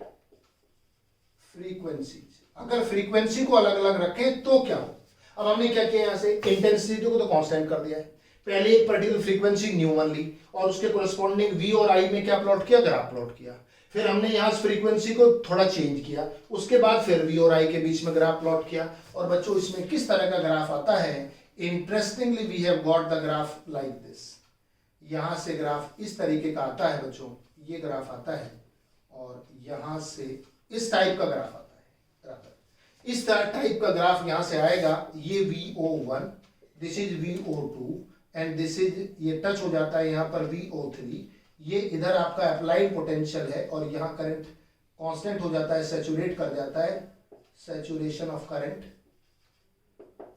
फ्रीक्वेंसीज। अगर फ्रीक्वेंसी को अलग अलग रखें तो क्या हो? अब हमने क्या किया, यहां से इंटेंसिटी को तो कांस्टेंट कर दिया है। पहले एक पर्टिकुलर फ्रीक्वेंसी न्यू1 ली और उसके कोरस्पॉन्डिंग वी और आई में क्या प्लॉट किया? ग्राफ प्लॉट किया। फिर हमने यहां फ्रीक्वेंसी को थोड़ा चेंज किया, उसके बाद फिर वी और आई के बीच में ग्राफ प्लॉट किया। और बच्चों इसमें किस तरह का ग्राफ आता है? Interestingly we have got the graph like this. यहां से ग्राफ इस तरीके का आता है बच्चों, ये ग्राफ आता है और यहां से इस टाइप का ग्राफ आता है। इस टाइप का ग्राफ यहां से आएगा। ये VO1, this is VO2 and this is, ये टच हो जाता है यहां पर VO3। ये इधर आपका अप्लाइड पोटेंशियल है और यहां करंट कांस्टेंट हो जाता है, सैचुरेट कर जाता है, सैचुरेशन ऑफ करंट।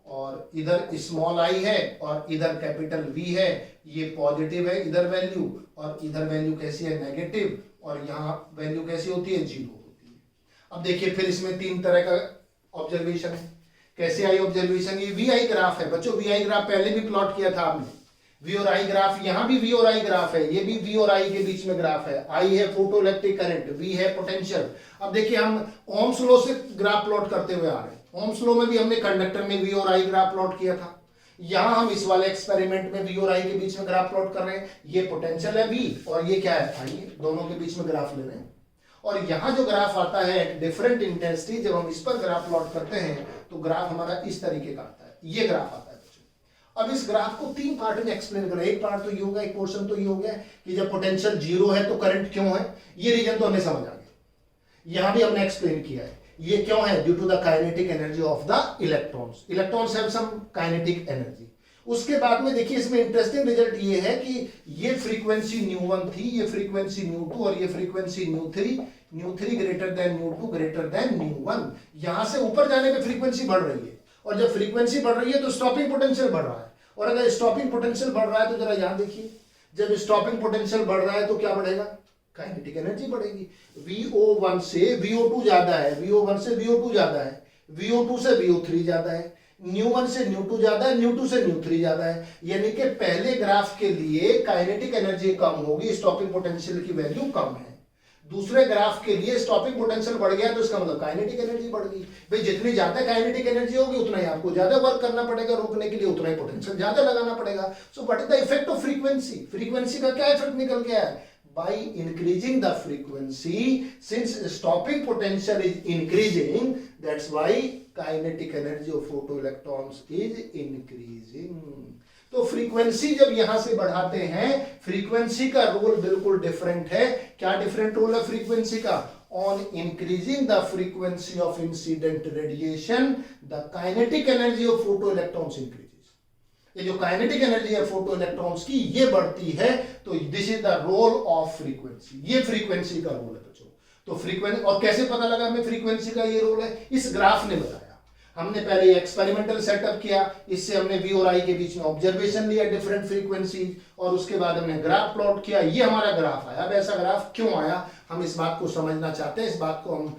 और इधर स्मॉल आई है और इधर कैपिटल V है। ये पॉजिटिव है इधर वैल्यू, और इधर वैल्यू कैसी है? नेगेटिव। और यहां वैल्यू कैसी होती है? जीरो होती है। अब देखिए फिर इसमें तीन तरह का ऑब्जर्वेशन है। कैसे आई ऑब्जर्वेशन? ये वी आई ग्राफ है बच्चों। वी आई ग्राफ पहले भी प्लॉट किया था आपने। वी और आई ग्राफ, यहां भी वी और आई ग्राफ है, ये भी वी और आई के बीच में ग्राफ है। आई है फोटोइलेक्ट्रिक करंट, वी है पोटेंशियल। अब देखिए हम ओम्स लॉ से ग्राफ प्लॉट करते हुए आ रहे हैं। ओम्स लॉ में भी हमने कंडक्टर में वी और आई ग्राफ प्लॉट किया था। यहां हम इस वाले एक्सपेरिमेंट में वी और आई के बीच में ग्राफ प्लॉट कर रहे हैं। ये पोटेंशियल है वी और ये क्या है? आई। दोनों के बीच में ग्राफ ले रहे हैं। और यहां जो ग्राफ आता है डिफरेंट इंटेंसिटी, जब हम इस पर ग्राफ प्लॉट करते हैं तो ग्राफ हमारा इस तरीके का आता है। ये ग्राफ आता है बच्चों। अब इस ग्राफ को तीन पार्ट में एक्सप्लेन करें। एक पार्ट तो ये हो गया, एक पोर्शन तो ये हो गया कि जब पोटेंशियल जीरो है तो करंट क्यों है, ये रीजन तो हमें समझ आ गया। यहां भी हमने एक्सप्लेन किया है ये क्यों है, due to the kinetic energy of the electrons. Electrons have some kinetic energy. उसके बाद में देखिए इसमें इंटरेस्टिंग रिजल्ट ये है कि ये फ्रीक्वेंसी न्यू1 थी, ये फ्रीक्वेंसी न्यू2 और ये फ्रीक्वेंसी न्यू3 ग्रेटर देन न्यू2 ग्रेटर देन न्यू1। यहां से ऊपर जाने पे फ्रीक्वेंसी बढ़ रही है, और जब फ्रीक्वेंसी बढ़ रही है तो स्टॉपिंग पोटेंशियल बढ़ रहा है। और अगर स्टॉपिंग पोटेंशियल बढ़ रहा है तो जरा यहां देखिए, जब स्टॉपिंग पोटेंशियल बढ़ रहा है तो क्या बढ़ेगा? काइनेटिक एनर्जी बढ़ेगी। VO1 से VO2 ज्यादा है, VO1 से VO2 ज्यादा है, VO2 से VO3 ज्यादा है, न्यू1 से न्यू2 ज्यादा है, न्यू2 से न्यू3 ज्यादा है। यानी कि पहले ग्राफ के लिए काइनेटिक एनर्जी कम होगी, स्टॉपिंग पोटेंशियल की वैल्यू कम है। दूसरे ग्राफ के लिए स्टॉपिंग पोटेंशियल बढ़ गया तो इसका मतलब काइनेटिक एनर्जी बढ़ गई। भाई जितनी ज्यादा काइनेटिक एनर्जी होगी उतना ही आपको ज्यादा वर्क करना पड़ेगा रोकने के लिए, उतना ही पोटेंशियल ज्यादा लगाना पड़ेगा। सो what is the effect of frequency? Frequency का क्या इफेक्ट निकल गया है? By increasing the frequency, since stopping potential is increasing, that's why kinetic energy of photoelectrons is increasing. तो फ्रीक्वेंसी जब यहां से बढ़ाते हैं, फ्रीक्वेंसी का रोल बिल्कुल डिफरेंट है। क्या डिफरेंट रोल है फ्रीक्वेंसी का? On increasing the frequency of incident radiation, the kinetic energy of photoelectrons increases. ये जो काइनेटिक एनर्जी है फोटो इलेक्ट्रॉन्स की, ये बढ़ती है। तो this is the role of frequency. ये फ्रीक्वेंसी का रोल है बच्चों। तो फ्रीक्वेंसी, और कैसे पता लगा हमें फ्रीक्वेंसी का ये रोल है? इस ग्राफ ने बताया। हमने पहले एक्सपेरिमेंटल सेटअप किया, इससे हमने वी और आई के बीच में ऑब्जर्वेशन लिया डिफरेंट फ्रीक्वेंसीज, और उसके बाद हमने ग्राफ प्लॉट किया। ये हमारा ग्राफ आया। अब ऐसा ग्राफ क्यों आया, हम इस बात को समझना चाहते हैं, इस बात को हम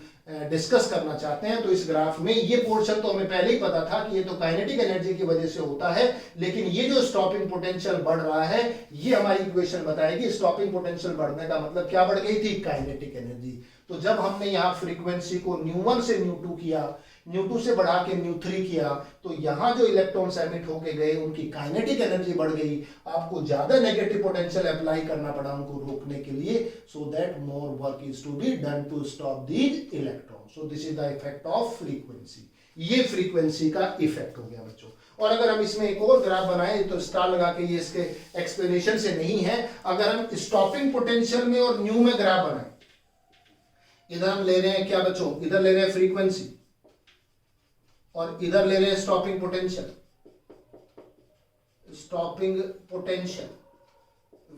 डिस्कस करना चाहते हैं। तो इस ग्राफ में ये पोर्शन तो हमें पहले ही पता था कि ये तो काइनेटिक एनर्जी की वजह से होता है, लेकिन ये जो स्टॉपिंग पोटेंशियल बढ़ रहा है, ये हमारी इक्वेशन बताएगी स्टॉपिंग पोटेंशियल बढ़ने का मतलब क्या बढ़ गई थी? Kinetic energy. तो जब हमने यहाँ फ्रीक्वेंसी को न्यू1 से न्यू2 किया, ν2 से बढ़ा के ν3 किया तो यहाँ जो इलेक्ट्रॉन्स एमिट होके गए उनकी काइनेटिक एनर्जी बढ़ गई, आपको ज्यादा नेगेटिव पोटेंशियल अप्लाई करना पड़ा उनको रोकने के लिए, so that more work is to be done to stop these electron. So this is the effect of frequency. ये फ्रीक्वेंसी का इफेक्ट हो गया बच्चों। और अगर हम इसमें एक और ग्राफ बनाए तो स्टार लगा के, ये इसके एक्सप्लेनेशन से नहीं है, अगर हम स्टॉपिंग पोटेंशियल में और न्यू में ग्राफ बनाए, इधर हम ले रहे हैं क्या बच्चों, इधर ले रहे हैं फ्रीक्वेंसी और इधर ले रहे हैं stopping potential, stopping potential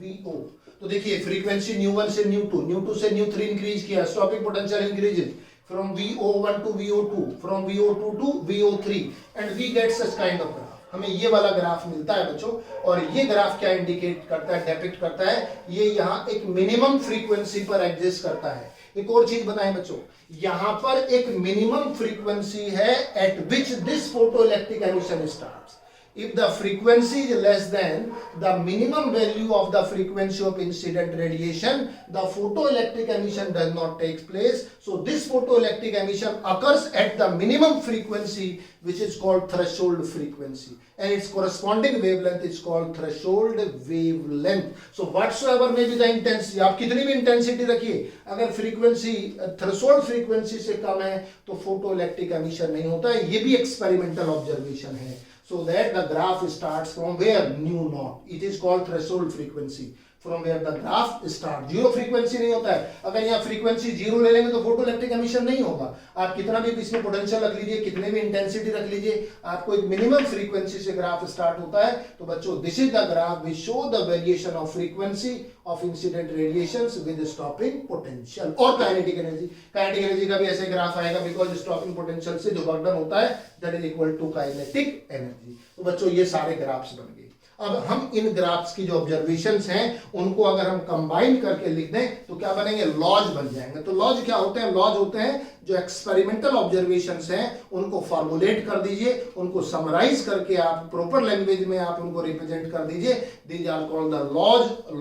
V O. तो देखिए फ्रीक्वेंसी ν1 से ν2 से ν3 इंक्रीज किया, stopping potential increases from VO1 to VO2, from VO2 to VO3 and we get such kind of graph। हमें ये वाला ग्राफ मिलता है बच्चों। और ये ग्राफ क्या इंडिकेट करता है, डेपिक्ट करता है, ये यहाँ एक मिनिमम फ्रीक्वेंसी पर एग्जिस्ट करता है। एक और चीज बताएं बच्चों, यहां पर एक मिनिमम फ्रीक्वेंसी है eight which this photoelectric emission starts. If the frequency is less than the minimum value of the frequency of incident radiation, the photoelectric emission does not take place. So this photoelectric emission occurs at the minimum frequency, which is called threshold frequency, and its corresponding wavelength is called threshold wavelength. So whatsoever may be the intensity, आप कितनी भी intensity रखिए, अगर frequency threshold frequency से कम है तो photoelectric emission नहीं होता है। ये भी experimental observation है। So that the graph starts from where, nu naught, it is called threshold frequency, from where the graph starts। Zero frequency नहीं होता है, अगर यहाँ फ्रीक्वेंसी जीरो ले लेंगे तो फोटोइलेक्ट्रिक एमिशन नहीं होगा। आप कितना भी इसमें पोटेंशियल रख लीजिए, कितने भी इंटेंसिटी रख लीजिए, आपको एक मिनिमम फ्रीक्वेंसी से ग्राफ स्टार्ट होता है। तो बच्चों this is the graph which show the variation of frequency of incident radiations with stopping potential और काइनेटिक एनर्जी। काइनेटिक एनर्जी का भी ऐसे ग्राफ आएगा, बिकॉज स्टॉपिंग पोटेंशियल से जो वर्क डन होता है that is equal to kinetic energy. तो बच्चों ये सारे ग्राफ्स बन गए। अब हम इन ग्राफ्स की जो ऑब्जर्वेशंस हैं उनको अगर हम कंबाइन करके लिख दें तो क्या बनेंगे, लॉज बन जाएंगे। तो लॉज क्या होते हैं, लॉज होते हैं जो एक्सपेरिमेंटल ऑब्जर्वेशंस हैं उनको फॉर्मुलेट कर दीजिए, उनको समराइज करके आप प्रॉपर लैंग्वेज में आप उनको रिप्रेजेंट कर दीजिए। These are called the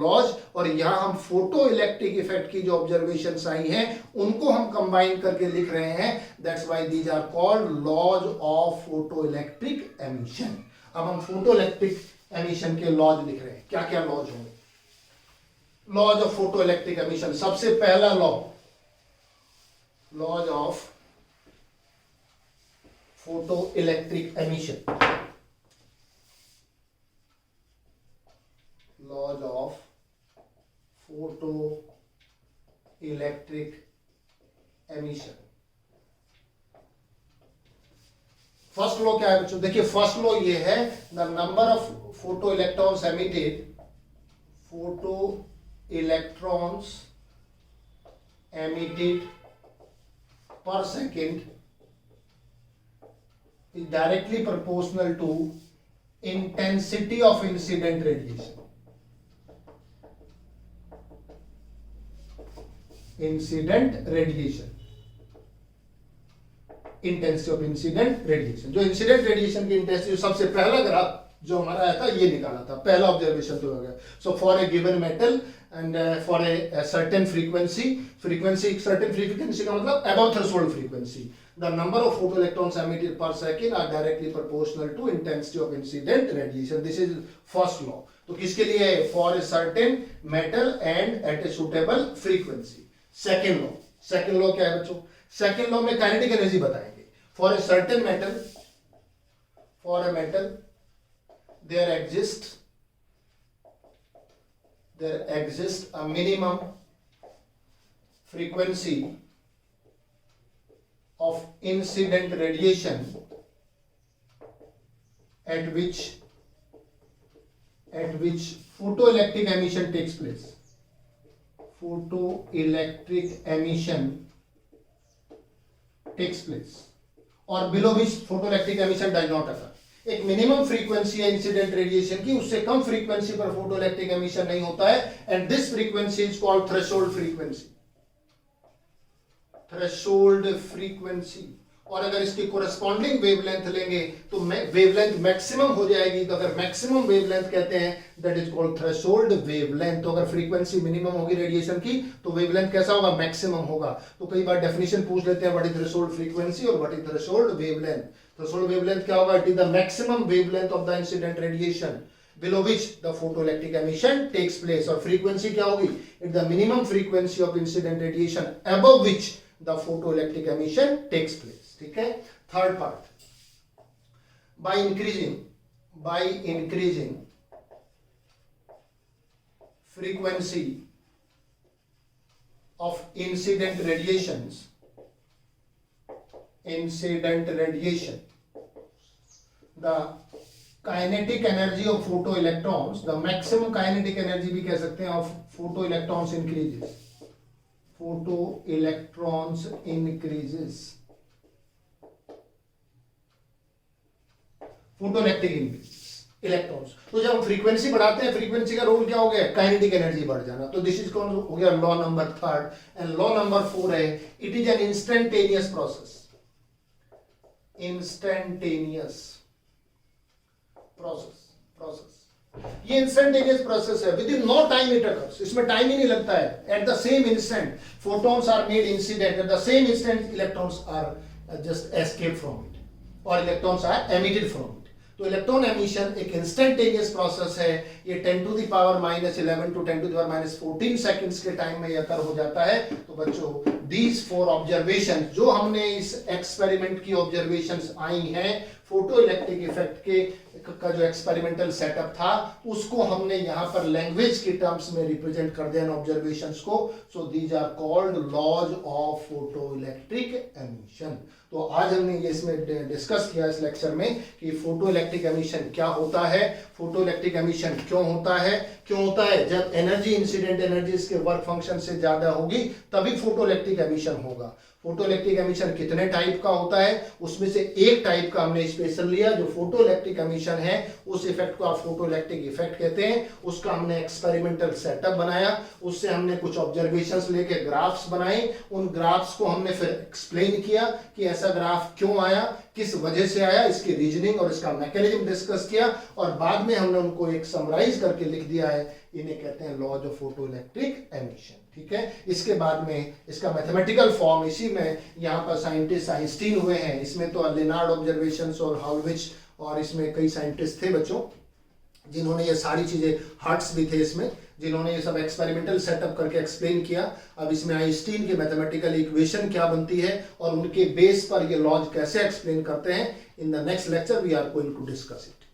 laws. और यहाँ हम फोटो इलेक्ट्रिक इफेक्ट की जो ऑब्जर्वेशंस आई हैं उनको हम कंबाइन करके लिख रहे हैं, that's why these are called laws of photo electric emission. अब हम फोटो इलेक्ट्रिक एमिशन के लॉज लिख रहे हैं। क्या क्या लॉज होंगे, laws of photo electric emission. सबसे पहला laws of photo electric emission, laws of photo electric emission. First law क्या है बच्चों, देखिए फर्स्ट लॉ ये है, the number of photo electrons emitted, photo electrons emitted per second is directly proportional to intensity of incident radiation. Incident radiation, intensity of incident radiation. जो incident radiation की intensity, सबसे पहला ग्राफ जो हमारा आया था ये निकाला था, पहला ऑब्जर्वेशन तो हो गया। So for a given metal and for a certain frequency, एक सर्टेन फ्रीक्वेंसी का मतलब above threshold frequency, the number of photo electrons emitted per second are directly proportional to intensity of incident radiation. This is first law. तो किसके लिए, for a certain metal and at a suitable frequency. Second law क्या है बच्चों, second law में kinetic energy बताएंगे। For a certain metal, for a metal there exists a minimum frequency of incident radiation at which photoelectric emission takes place. Photoelectric emission takes place, or below which photoelectric emission does not occur. एक minimum frequency है incident radiation की, उससे कम frequency पर photoelectric emission नहीं होता है, and this frequency is called threshold frequency. Threshold frequency. और अगर इसकी कोरेस्पॉन्डिंग वेवलेंथ लेंगे तो वेवलेंथ मैक्सिमम हो जाएगी। तो अगर मैक्सिमम वेवलेंथ कहते हैं that is called threshold wavelength. तो अगर फ्रीक्वेंसी मिनिमम होगी रेडिएशन की तो वेवलेंथ कैसा होगा, मैक्सिमम होगा। तो कई बार डेफिनेशन पूछ लेते हैं व्हाट इज थ्रेशोल्ड फ्रीक्वेंसी और what is threshold wavelength. Threshold wavelength क्या होगा, it is the maximum wavelength of the incident radiation below which the photoelectric emission takes place। और frequency क्या होगी, it's the minimum frequency of incident radiation above which the photoelectric emission takes place। ठीक है। Third part, by increasing frequency of incident radiation, the kinetic energy of photo electrons, the maximum kinetic energy भी कह सकते हैं of photo electrons increases, photo electrons increases, photo electric increases electrons. तो जब हम frequency बढ़ाते हैं, फ्रीक्वेंसी का रोल क्या हो गया, काइनेटिक एनर्जी बढ़ जाना। तो दिस इज कौन हो गया, law number third. And law number 4 है, it is an instantaneous process, instantaneous process. ये इंस्टेंटेनियस प्रोसेस है, within no time it occurs, इसमें टाइम ही नहीं लगता है। At the same instant photons are made incident, at the same instant electrons are just escape from it और electrons are emitted from it. तो electron emission एक instantaneous process है। ये 10 to the power -11 to 10 to the power -14 seconds के time में ये अकर हो जाता है। तो बच्चों दीज 4 ऑब्जर्वेशन जो हमने इस एक्सपेरिमेंट की ऑब्जर्वेशंस आई हैं, फोटो इलेक्ट्रिक इफेक्ट के का जो एक्सपेरिमेंटल सेटअप था उसको हमने यहाँ पर लैंग्वेज के टर्म्स में रिप्रेजेंट कर दिया ऑब्जर्वेशंस को। So these are called laws of photo electric emission. तो आज हमने ये इसमें डिस्कस किया इस लेक्चर में कि फोटो इलेक्ट्रिक एमिशन क्या होता है, फोटो इलेक्ट्रिक एमिशन क्यों होता है, जब एनर्जी इंसिडेंट एनर्जी इसके वर्क फंक्शन से ज्यादा होगी तभी फोटो इलेक्ट्रिक एमिशन होगा। फोटो इलेक्ट्रिक एमिशन कितने टाइप का होता है, उसमें से एक टाइप का हमने स्पेशल लिया जो फोटो इलेक्ट्रिक एमिशन है। उस इफेक्ट को आप फोटो इलेक्ट्रिक इफेक्ट कहते हैं। उसका हमने एक्सपेरिमेंटल सेटअप बनाया, उससे हमने कुछ ऑब्जर्वेशंस लेके ग्राफ्स बनाए। उन ग्राफ्स को हमने फिर एक्सप्लेन किया कि ऐसा ग्राफ क्यों आया, किस वजह से आया, इसकी रीजनिंग और इसका मैकेनिज्म डिस्कस किया और बाद में हमने उनको एक समराइज करके लिख दिया है। इन्हें कहते हैं laws of photo electric emission. ठीक है। इसके बाद में इसका मैथमेटिकल फॉर्म, इसी में यहाँ पर साइंटिस्ट आइंस्टीन हुए हैं, इसमें तो लेनार्ड ऑब्जर्वेशंस और हाउलविच और इसमें कई साइंटिस्ट थे बच्चों जिन्होंने ये सारी चीजें, हर्ट्स भी थे इसमें, जिन्होंने ये सब एक्सपेरिमेंटल सेटअप करके एक्सप्लेन किया। अब इसमें आइंस्टीन की मैथमेटिकल इक्वेशन क्या बनती है और उनके बेस पर ये लॉज कैसे एक्सप्लेन करते हैं, in the next lecture we are going to discuss it.